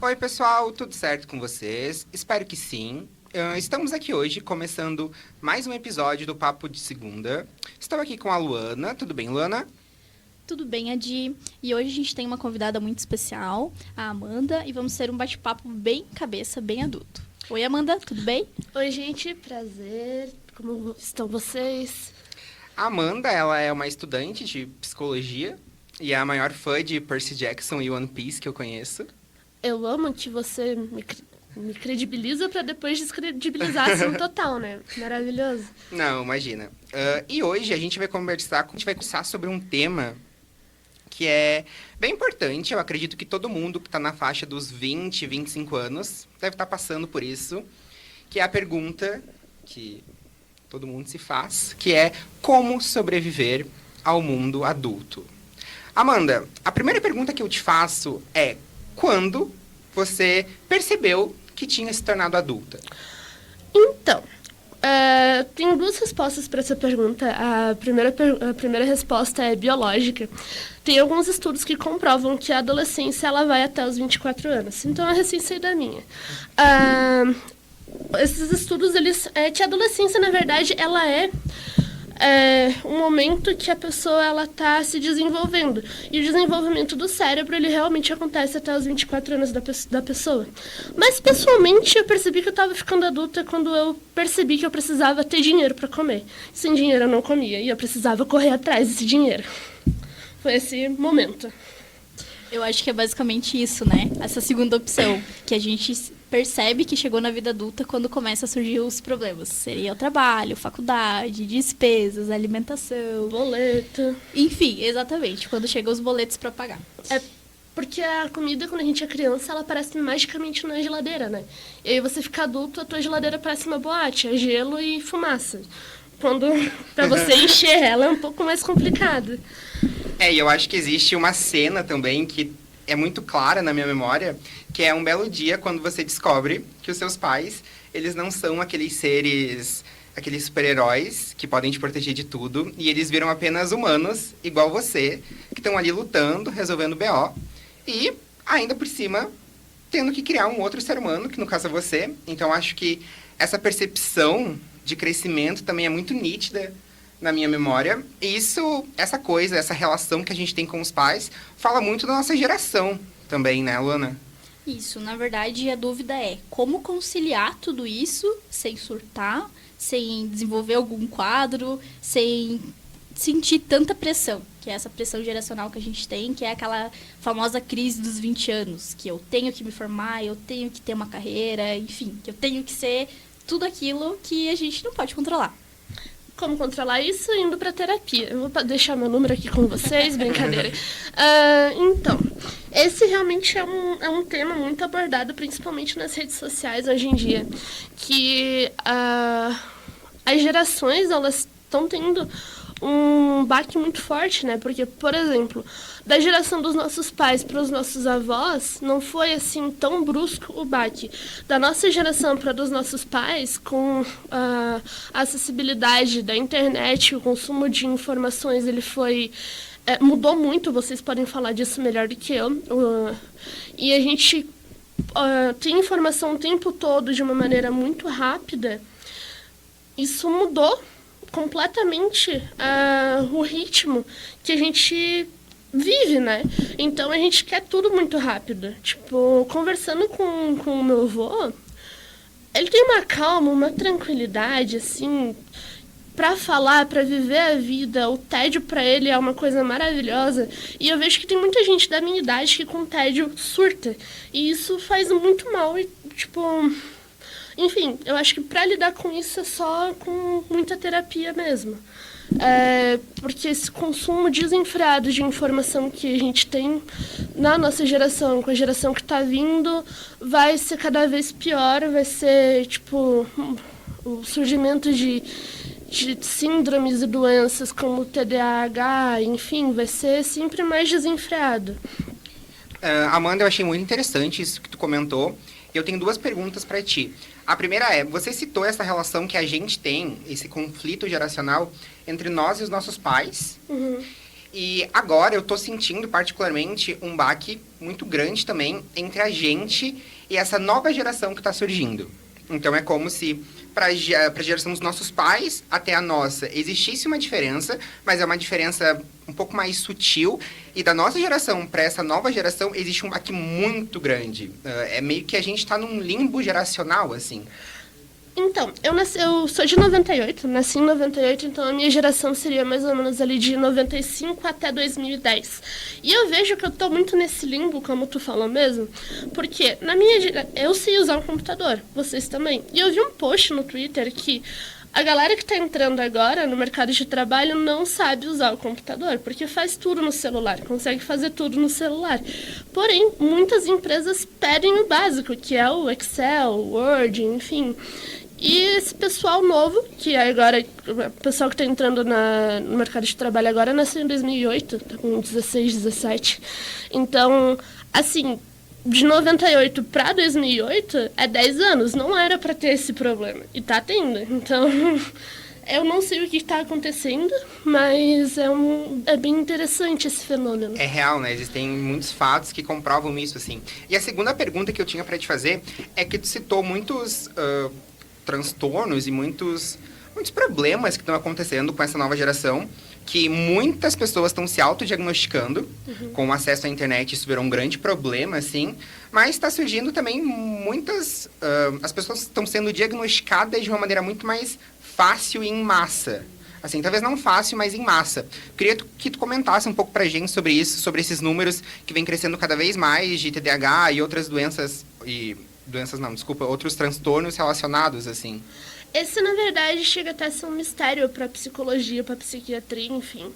Oi, pessoal, tudo certo com vocês? Espero que sim. Estamos aqui hoje começando mais um episódio do Papo de Segunda. Estou aqui com a Luana. Tudo bem, Luana? Tudo bem, Adi? E hoje a gente tem uma convidada muito especial, a Amanda, e vamos ter um bate-papo bem cabeça, bem adulto. Oi, Amanda, tudo bem? Oi, gente, prazer. Como estão vocês? A Amanda, ela é uma estudante de psicologia e é a maior fã de Percy Jackson e One Piece que eu conheço. Eu amo que você me credibiliza pra depois descredibilizar assim total, né? Maravilhoso. Não, imagina. E hoje a gente vai conversar sobre um tema que é bem importante. Eu acredito que todo mundo que está na faixa dos 20, 25 anos deve estar passando por isso, que é a pergunta que todo mundo se faz, que é como sobreviver ao mundo adulto. Amanda, a primeira pergunta que eu te faço é: quando você percebeu que tinha se tornado adulta? Então, tem duas respostas para essa pergunta. A primeira resposta é biológica. Tem alguns estudos que comprovam que a adolescência ela vai até os 24 anos. Então, é recém da minha. Esses estudos, que a adolescência, na verdade, ela é um momento que a pessoa ela está se desenvolvendo. E o desenvolvimento do cérebro, ele realmente acontece até os 24 anos da pessoa. Mas, pessoalmente, eu percebi que eu estava ficando adulta quando eu percebi que eu precisava ter dinheiro para comer. Sem dinheiro eu não comia e eu precisava correr atrás desse dinheiro. Foi esse momento. Eu acho que é basicamente isso, né? Essa segunda opção, que a gente percebe que chegou na vida adulta quando começa a surgir os problemas. Seria o trabalho, faculdade, despesas, alimentação... Boleto. Enfim, exatamente, quando chegam os boletos para pagar. Porque a comida, quando a gente é criança, ela aparece magicamente na geladeira, né? E aí você fica adulto, a tua geladeira parece uma boate, é gelo e fumaça. Quando, pra você encher ela, é um pouco mais complicado. E eu acho que existe uma cena também que é muito clara na minha memória, que é um belo dia quando você descobre que os seus pais, eles não são aqueles seres, aqueles super-heróis que podem te proteger de tudo, e eles viram apenas humanos, igual você, que estão ali lutando, resolvendo BO, e ainda por cima, tendo que criar um outro ser humano, que no caso é você. Então, acho que essa percepção de crescimento também é muito nítida na minha memória. E essa relação que a gente tem com os pais, fala muito da nossa geração também, né, Luana? Isso, na verdade, a dúvida é como conciliar tudo isso sem surtar, sem desenvolver algum quadro, sem sentir tanta pressão, que é essa pressão geracional que a gente tem, que é aquela famosa crise dos 20 anos, que eu tenho que me formar, eu tenho que ter uma carreira, enfim, que eu tenho que ser tudo aquilo que a gente não pode controlar. Como controlar isso? Indo pra terapia. Eu vou deixar meu número aqui com vocês, brincadeira. Então, esse realmente é um tema muito abordado, principalmente nas redes sociais hoje em dia, que as gerações, elas estão tendo um baque muito forte, né? Porque, por exemplo, da geração dos nossos pais para os nossos avós, não foi assim tão brusco o baque. Da nossa geração para dos nossos pais, com a acessibilidade da internet, o consumo de informações, ele mudou muito, vocês podem falar disso melhor do que eu. E a gente tem informação o tempo todo de uma maneira muito rápida. Isso mudou completamente o ritmo que a gente vive, né? Então a gente quer tudo muito rápido. Tipo, conversando com o meu avô, ele tem uma calma, uma tranquilidade, assim, pra falar, pra viver a vida. O tédio pra ele é uma coisa maravilhosa. E eu vejo que tem muita gente da minha idade que com tédio surta. E isso faz muito mal e, tipo... Enfim, eu acho que pra lidar com isso é só com muita terapia mesmo. Porque esse consumo desenfreado de informação que a gente tem na nossa geração, com a geração que tá vindo, vai ser cada vez pior, vai ser, tipo, o surgimento de síndromes e doenças como TDAH, enfim, vai ser sempre mais desenfreado. Amanda, eu achei muito interessante isso que tu comentou. Eu tenho duas perguntas para ti. A primeira é, você citou essa relação que a gente tem, esse conflito geracional entre nós e os nossos pais. Uhum. E agora eu tô sentindo particularmente um baque muito grande também entre a gente e essa nova geração que está surgindo. Então é como se para a geração dos nossos pais até a nossa existisse uma diferença, mas é uma diferença um pouco mais sutil. E da nossa geração para essa nova geração existe um baque muito grande. É meio que a gente está num limbo geracional, assim. Então, eu sou de 98, nasci em 98, então a minha geração seria mais ou menos ali de 95 até 2010. E eu vejo que eu tô muito nesse limbo, como tu falou mesmo, porque eu sei usar um computador, vocês também. E eu vi um post no Twitter que a galera que tá entrando agora no mercado de trabalho não sabe usar o computador, porque faz tudo no celular, consegue fazer tudo no celular. Porém, muitas empresas pedem o básico, que é o Excel, o Word, enfim. E esse pessoal novo, que é agora, o pessoal que está entrando no mercado de trabalho agora, nasceu em 2008, tá com 16, 17. Então, assim, de 98 para 2008 é 10 anos, não era para ter esse problema. E tá tendo. Então, eu não sei o que está acontecendo, mas é bem interessante esse fenômeno. É real, né? Existem muitos fatos que comprovam isso, assim. E a segunda pergunta que eu tinha para te fazer é que tu citou muitos transtornos e muitos problemas que estão acontecendo com essa nova geração, que muitas pessoas estão se autodiagnosticando com o acesso à internet. Isso virou um grande problema, assim, mas está surgindo também muitas... as pessoas estão sendo diagnosticadas de uma maneira muito mais fácil e em massa. Assim, talvez não fácil, mas em massa. Queria que tu comentasse um pouco pra gente sobre isso, sobre esses números que vem crescendo cada vez mais de TDAH e outras doenças... outros transtornos relacionados, assim. Esse, na verdade, chega até a ser um mistério para psicologia, para psiquiatria, enfim.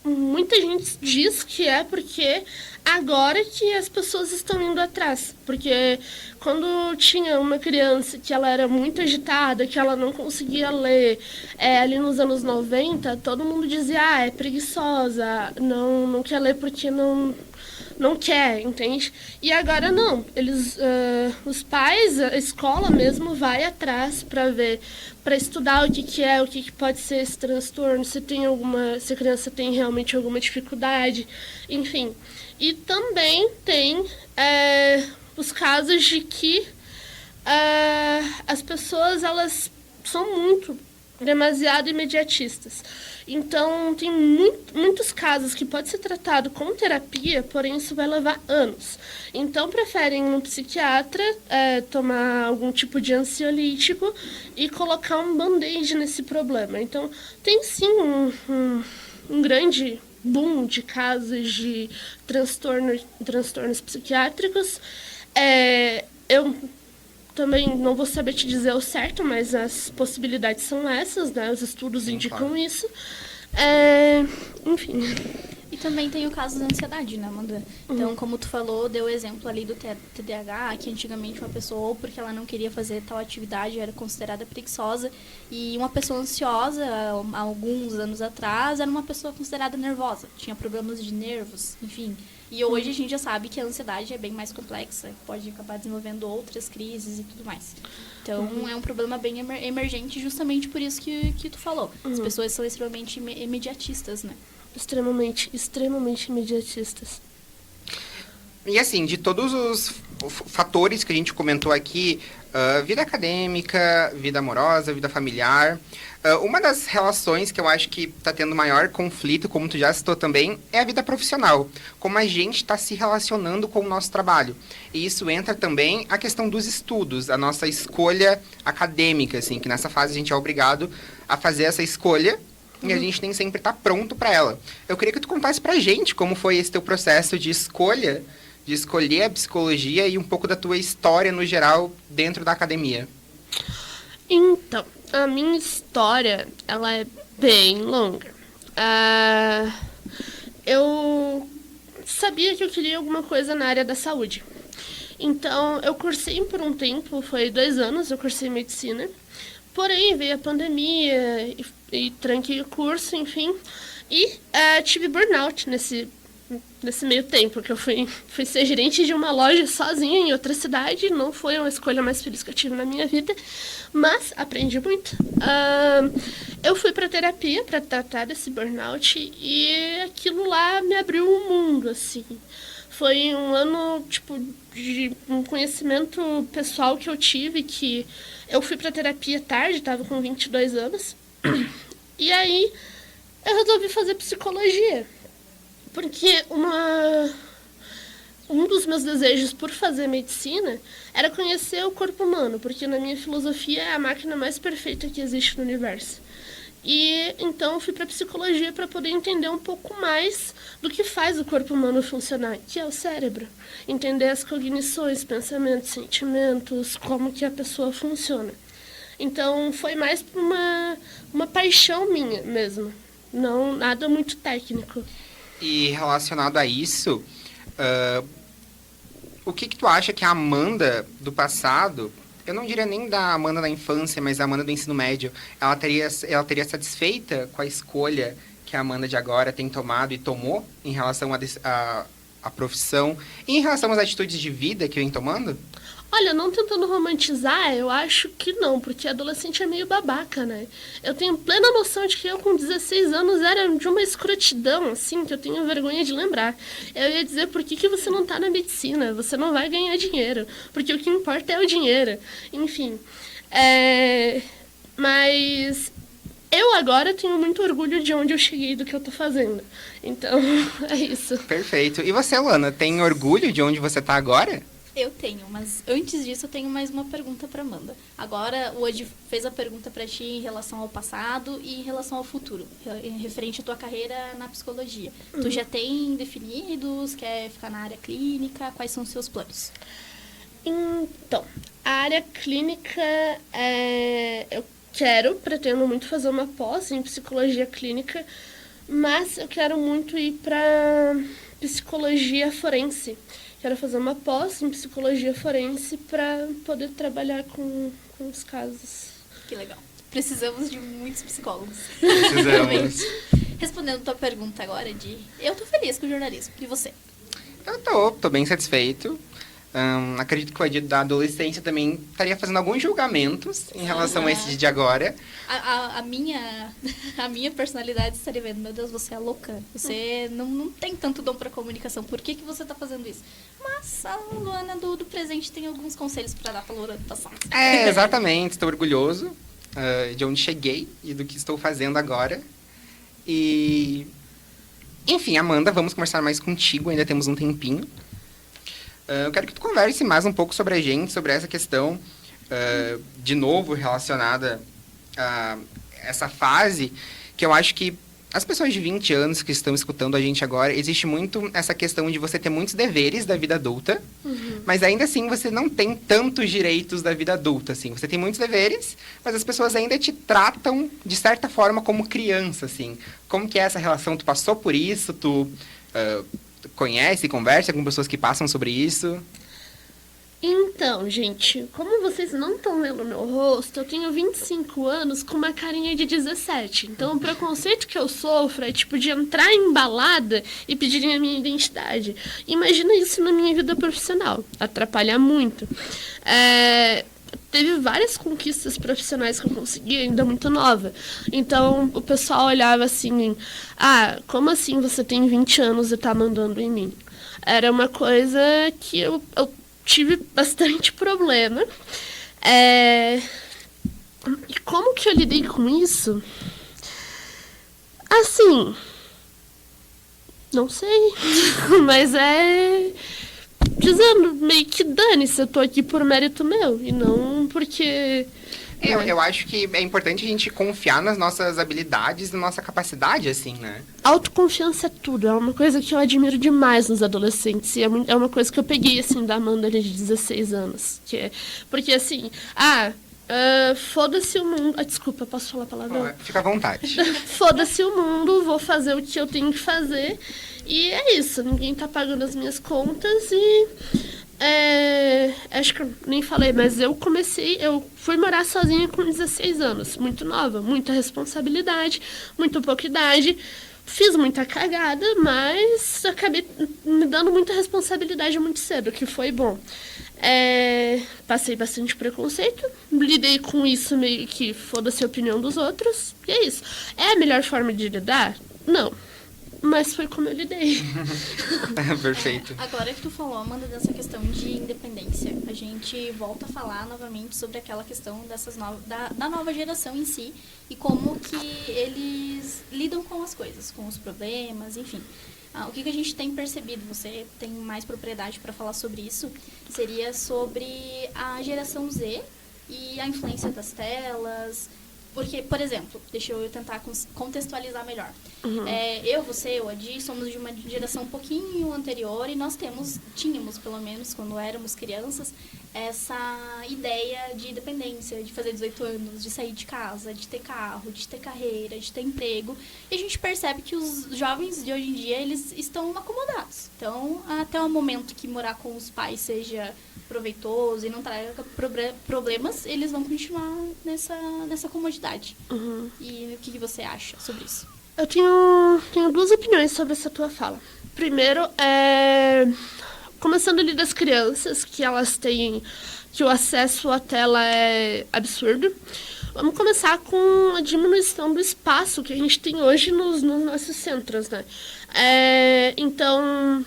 Muita gente diz que é porque agora que as pessoas estão indo atrás. Porque quando tinha uma criança que ela era muito agitada, que ela não conseguia ler, ali nos anos 90, todo mundo dizia, é preguiçosa, não quer ler porque não quer, entende? E agora não. Os pais, a escola mesmo vai atrás para ver, para estudar o que é, o que pode ser esse transtorno, se a criança tem realmente alguma dificuldade, enfim. E também tem os casos de que as pessoas, elas são demasiado imediatistas. Então, tem muitos casos que pode ser tratado com terapia, porém isso vai levar anos. Então, preferem ir no psiquiatra, tomar algum tipo de ansiolítico e colocar um band-aid nesse problema. Então, tem sim um grande boom de casos de transtornos psiquiátricos. Eu também não vou saber te dizer o certo, mas as possibilidades são essas, né? Os estudos Sim, indicam claro. isso. Enfim. E também tem o caso da ansiedade, né, Amanda? Então, como tu falou, deu o exemplo ali do TDAH, que antigamente uma pessoa, ou porque ela não queria fazer tal atividade, era considerada preguiçosa. E uma pessoa ansiosa, há alguns anos atrás, era uma pessoa considerada nervosa. Tinha problemas de nervos, enfim. E hoje a gente já sabe que a ansiedade é bem mais complexa, pode acabar desenvolvendo outras crises e tudo mais. Então, é um problema bem emergente justamente por isso que tu falou. As pessoas são extremamente imediatistas, né? Extremamente imediatistas. E assim, de todos os fatores que a gente comentou aqui, vida acadêmica, vida amorosa, vida familiar, uma das relações que eu acho que está tendo maior conflito, como tu já citou também, é a vida profissional. Como a gente está se relacionando com o nosso trabalho. E isso entra também a questão dos estudos, a nossa escolha acadêmica, assim, que nessa fase a gente é obrigado a fazer essa escolha e a gente nem sempre está pronto para ela. Eu queria que tu contasse pra gente como foi esse teu processo de escolher a psicologia e um pouco da tua história no geral dentro da academia. Então, a minha história, ela é bem longa. Eu sabia que eu queria alguma coisa na área da saúde. Então, eu cursei por um tempo, foi 2 anos, eu cursei medicina. Porém, veio a pandemia e tranquei o curso, enfim. E tive burnout nesse meio tempo, que eu fui ser gerente de uma loja sozinha em outra cidade. Não foi uma escolha mais feliz que eu tive na minha vida, mas aprendi muito. Eu fui para terapia para tratar desse burnout e aquilo lá me abriu um mundo, assim. Foi um ano, tipo, de um conhecimento pessoal que eu tive, que eu fui para terapia tarde, estava com 22 anos, e aí eu resolvi fazer psicologia. Porque um dos meus desejos por fazer medicina era conhecer o corpo humano, porque na minha filosofia é a máquina mais perfeita que existe no universo. E então eu fui para psicologia para poder entender um pouco mais do que faz o corpo humano funcionar, que é o cérebro. Entender as cognições, pensamentos, sentimentos, como que a pessoa funciona. Então foi mais uma paixão minha mesmo, não nada muito técnico. E relacionado a isso, o que tu acha que a Amanda do passado, eu não diria nem da Amanda da infância, mas a Amanda do ensino médio, ela teria satisfeita com a escolha que a Amanda de agora tem tomado e tomou em relação à profissão e em relação às atitudes de vida que vem tomando? Olha, não tentando romantizar, eu acho que não, porque adolescente é meio babaca, né? Eu tenho plena noção de que eu com 16 anos era de uma escrotidão, assim, que eu tenho vergonha de lembrar. Eu ia dizer, por que você não tá na medicina? Você não vai ganhar dinheiro, porque o que importa é o dinheiro. Enfim, mas eu agora tenho muito orgulho de onde eu cheguei, do que eu tô fazendo. Então, é isso. Perfeito. E você, Lana, tem orgulho de onde você tá agora? Eu tenho, mas antes disso eu tenho mais uma pergunta para Amanda. Agora o Odi fez a pergunta para ti em relação ao passado e em relação ao futuro, referente à tua carreira na psicologia. Tu já tem definidos, quer ficar na área clínica, quais são os seus planos? Então, a área clínica, eu pretendo muito fazer uma pós em psicologia clínica, mas eu quero muito ir para psicologia forense. Quero fazer uma pós em psicologia forense para poder trabalhar com os casos. Que legal. Precisamos de muitos psicólogos. Precisamos. Respondendo a tua pergunta agora, eu tô feliz com o jornalismo. E você? Eu tô bem satisfeito. Acredito que o Adi da adolescência também estaria fazendo alguns julgamentos em relação a esse de agora. A minha personalidade estaria vendo, meu Deus, você é louca. Você não tem tanto dom para comunicação. Por que você tá fazendo isso? Mas a Luana do presente tem alguns conselhos para dar pra Luana do passado. Exatamente. Estou orgulhoso de onde cheguei e do que estou fazendo agora. E... Enfim, Amanda, vamos conversar mais contigo. Ainda temos um tempinho. Eu quero que tu converse mais um pouco sobre a gente, sobre essa questão, de novo, relacionada a essa fase, que eu acho que as pessoas de 20 anos que estão escutando a gente agora, existe muito essa questão de você ter muitos deveres da vida adulta, mas ainda assim você não tem tantos direitos da vida adulta, assim. Você tem muitos deveres, mas as pessoas ainda te tratam, de certa forma, como criança, assim. Como que é essa relação? Tu passou por isso? Tu conhece, conversa com pessoas que passam sobre isso? Então, gente, como vocês não estão vendo o meu rosto, eu tenho 25 anos com uma carinha de 17. Então, o preconceito que eu sofro é tipo de entrar em balada e pedirem a minha identidade. Imagina isso na minha vida profissional. Atrapalha muito. Teve várias conquistas profissionais que eu consegui ainda muito nova. Então, o pessoal olhava assim, como assim você tem 20 anos e tá mandando em mim? Era uma coisa que eu tive bastante problema. E como que eu lidei com isso? Assim, não sei, mas dizendo meio que dane-se, eu tô aqui por mérito meu e não porque... Eu acho que é importante a gente confiar nas nossas habilidades, na nossa capacidade, assim, né? Autoconfiança é tudo. É uma coisa que eu admiro demais nos adolescentes. E é uma coisa que eu peguei, assim, da Amanda de 16 anos. Porque, assim, foda-se o mundo... desculpa, posso falar a palavra? Fica à vontade. Foda-se o mundo, vou fazer o que eu tenho que fazer. E é isso, ninguém tá pagando as minhas contas e... acho que eu nem falei, mas eu fui morar sozinha com 16 anos, muito nova, muita responsabilidade, muito pouca idade, fiz muita cagada, mas acabei me dando muita responsabilidade muito cedo, que foi bom. Passei bastante preconceito, lidei com isso meio que foda-se a opinião dos outros, e é isso. É a melhor forma de lidar? Não. Mas foi como eu lidei. Perfeito. Agora que tu falou, Amanda, dessa questão de independência, a gente volta a falar novamente sobre aquela questão da nova geração em si e como que eles lidam com as coisas, com os problemas, enfim. O que a gente tem percebido, você tem mais propriedade para falar sobre isso, seria sobre a geração Z e a influência das telas. Porque, por exemplo, deixa eu tentar contextualizar melhor. Eu, você, o Adi, somos de uma geração um pouquinho anterior e nós tínhamos, pelo menos, quando éramos crianças, essa ideia de independência, de fazer 18 anos, de sair de casa, de ter carro, de ter carreira, de ter emprego. E a gente percebe que os jovens de hoje em dia, eles estão acomodados. Então, até o momento que morar com os pais seja proveitoso e não traga problemas, eles vão continuar nessa comodidade. E o que você acha sobre isso? Eu tenho duas opiniões sobre essa tua fala. Primeiro, começando ali das crianças, que elas têm, que o acesso à tela é absurdo. Vamos começar com a diminuição do espaço que a gente tem hoje nos nossos centros, né? Então,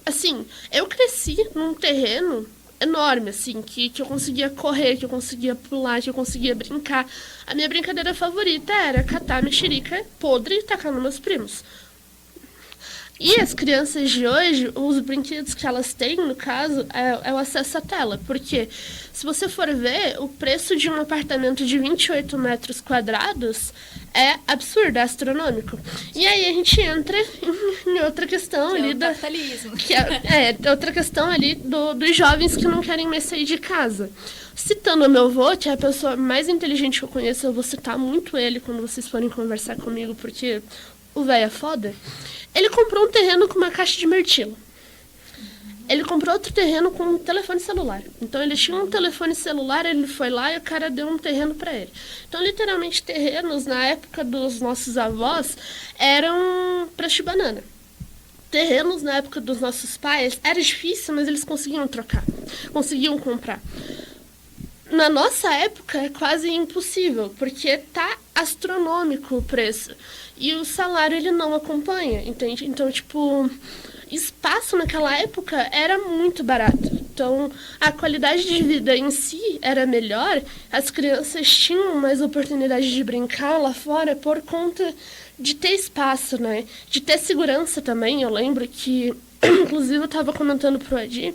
assim, eu cresci num terreno enorme, assim, que eu conseguia correr, que eu conseguia pular, que eu conseguia brincar. A minha brincadeira favorita era catar mexerica podre e tacar nos meus primos. E as crianças de hoje, os brinquedos que elas têm, no caso, é o acesso à tela. Porque, se você for ver, o preço de um apartamento de 28 metros quadrados é absurdo, é astronômico. E aí a gente entra em outra questão que ali é o capitalismo. Que é outra questão ali dos jovens que não querem mais sair de casa. Citando o meu avô, que é a pessoa mais inteligente que eu conheço, eu vou citar muito ele quando vocês forem conversar comigo, porque o velho é foda. Ele comprou um terreno com uma caixa de mirtilo. Ele comprou outro terreno com um telefone celular. Então, ele tinha um telefone celular, ele foi lá e o cara deu um terreno para ele. Então, literalmente, terrenos, na época dos nossos avós, eram preço de banana. Terrenos, na época dos nossos pais, era difícil, mas eles conseguiam trocar. Conseguiam comprar. Na nossa época, é quase impossível, porque tá astronômico o preço. E o salário, ele não acompanha, entende? Então, tipo, espaço naquela época era muito barato. Então, a qualidade de vida em si era melhor. As crianças tinham mais oportunidade de brincar lá fora por conta de ter espaço, né? De ter segurança também. Eu lembro que, inclusive, eu estava comentando pro Adi,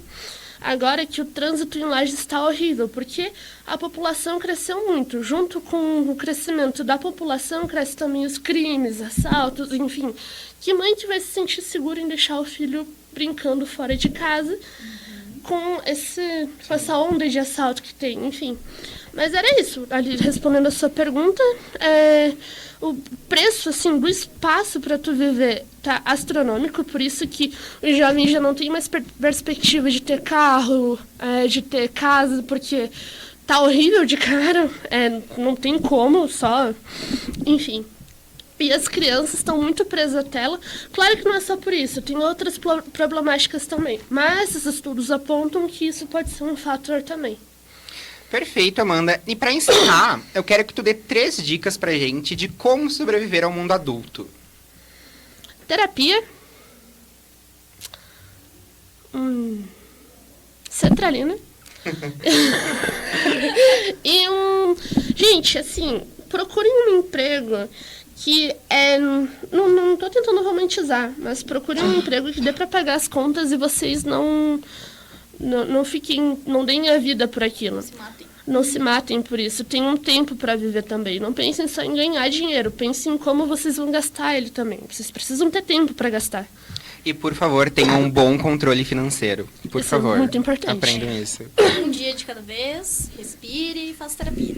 agora que o trânsito em Lages está horrível, porque a população cresceu muito. Junto com o crescimento da população, cresce também os crimes, assaltos, enfim. Que mãe que vai se sentir segura em deixar o filho brincando fora de casa com essa onda de assalto que tem, enfim. Mas era isso. Ali, respondendo a sua pergunta, o preço, assim, do espaço para tu viver tá astronômico, por isso que os jovens já não têm mais perspectiva de ter carro, de ter casa, porque tá horrível de cara, não tem como, só, enfim. E as crianças estão muito presas à tela. Claro que não é só por isso, tem outras problemáticas também. Mas esses estudos apontam que isso pode ser um fator também. Perfeito, Amanda. E para encerrar, eu quero que tu dê 3 dicas pra gente de como sobreviver ao mundo adulto. Terapia. Sertralina. E gente, assim, procurem um emprego que não tô tentando romantizar, mas procurem um emprego que dê pra pagar as contas e vocês não fiquem, não deem a vida por aquilo. Não se matem por isso. Tem um tempo para viver também. Não pensem só em ganhar dinheiro. Pensem em como vocês vão gastar ele também. Vocês precisam ter tempo para gastar. E, por favor, tenham um bom controle financeiro. Por favor. É muito importante. Aprendam isso. Um dia de cada vez, respire e faça terapia.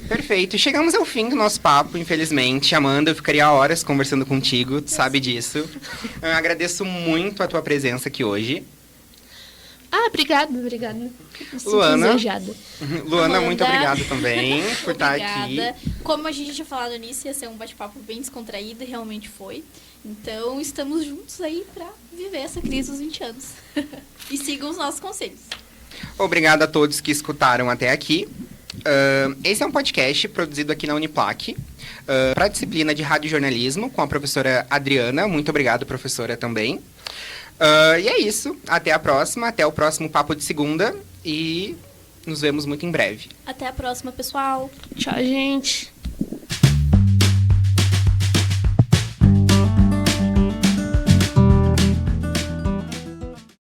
Perfeito. Chegamos ao fim do nosso papo, infelizmente. Amanda, eu ficaria horas conversando contigo, tu sabe disso. Eu agradeço muito a tua presença aqui hoje. Obrigada. Luana, Amanda, muito obrigado também por estar aqui. Como a gente tinha falado nisso, ia ser um bate-papo bem descontraído, e realmente foi. Então, estamos juntos aí para viver essa crise dos 20 anos. E sigam os nossos conselhos. Obrigado a todos que escutaram até aqui. Esse é um podcast produzido aqui na Uniplac, para a disciplina de radiojornalismo, com a professora Adriana. Muito obrigado, professora, também. E é isso. Até a próxima. Até o próximo Papo de Segunda. E nos vemos muito em breve. Até a próxima, pessoal. Tchau, gente.